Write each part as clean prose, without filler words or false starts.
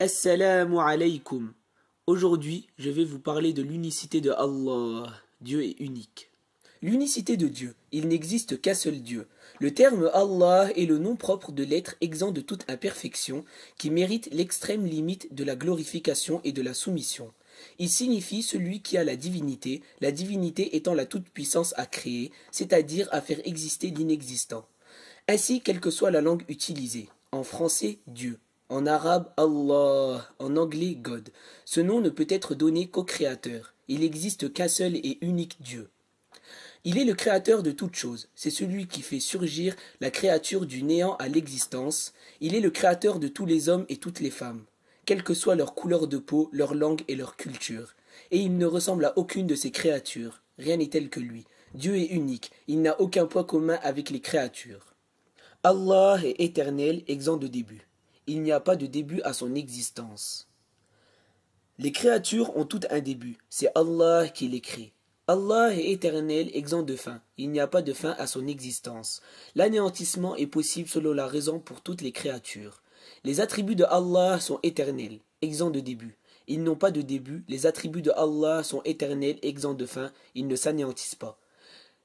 Assalamu alaykum. Aujourd'hui, je vais vous parler de l'unicité de Allah. Dieu est unique. L'unicité de Dieu. Il n'existe qu'un seul Dieu. Le terme Allah est le nom propre de l'être exempt de toute imperfection, qui mérite l'extrême limite de la glorification et de la soumission. Il signifie celui qui a la divinité étant la toute-puissance à créer, c'est-à-dire à faire exister l'inexistant. Ainsi, quelle que soit la langue utilisée, en français, Dieu, en arabe, Allah, en anglais, God. Ce nom ne peut être donné qu'au Créateur. Il n'existe qu'un seul et unique Dieu. Il est le créateur de toutes choses. C'est celui qui fait surgir la créature du néant à l'existence. Il est le créateur de tous les hommes et toutes les femmes, quelle que soit leur couleur de peau, leur langue et leur culture. Et il ne ressemble à aucune de ces créatures. Rien n'est tel que lui. Dieu est unique. Il n'a aucun point commun avec les créatures. Allah est éternel, exempt de début. Il n'y a pas de début à son existence. Les créatures ont toutes un début. C'est Allah qui les crée. Allah est éternel, exempt de fin. Il n'y a pas de fin à son existence. L'anéantissement est possible selon la raison pour toutes les créatures. Les attributs de Allah sont éternels, exempts de début. Ils n'ont pas de début. Les attributs de Allah sont éternels, exempts de fin. Ils ne s'anéantissent pas.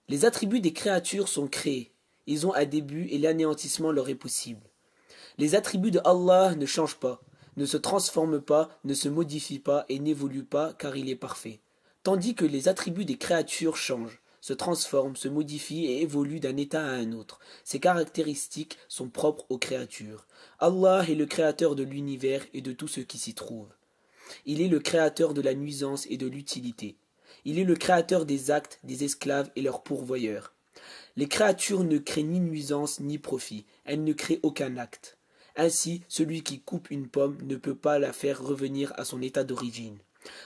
Les attributs des créatures sont créés. Ils ont un début et l'anéantissement leur est possible. Les attributs de Allah ne changent pas, ne se transforment pas, ne se modifient pas et n'évoluent pas car il est parfait. Tandis que les attributs des créatures changent, se transforment, se modifient et évoluent d'un état à un autre. Ces caractéristiques sont propres aux créatures. Allah est le créateur de l'univers et de tout ce qui s'y trouve. Il est le créateur de la nuisance et de l'utilité. Il est le créateur des actes, des esclaves et leurs pourvoyeurs. Les créatures ne créent ni nuisance ni profit, elles ne créent aucun acte. Ainsi, celui qui coupe une pomme ne peut pas la faire revenir à son état d'origine.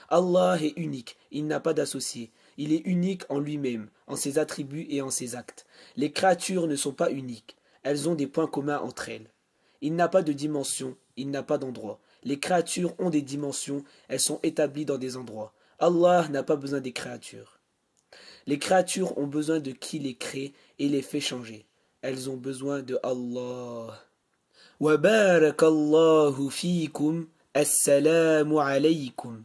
Allah est unique, il n'a pas d'associé. Il est unique en lui-même, en ses attributs et en ses actes. Les créatures ne sont pas uniques, elles ont des points communs entre elles. Il n'a pas de dimension, il n'a pas d'endroit. Les créatures ont des dimensions, elles sont établies dans des endroits. Allah n'a pas besoin des créatures. Les créatures ont besoin de qui les crée et les fait changer. Elles ont besoin de Allah. وبارك الله فيكم السلام عليكم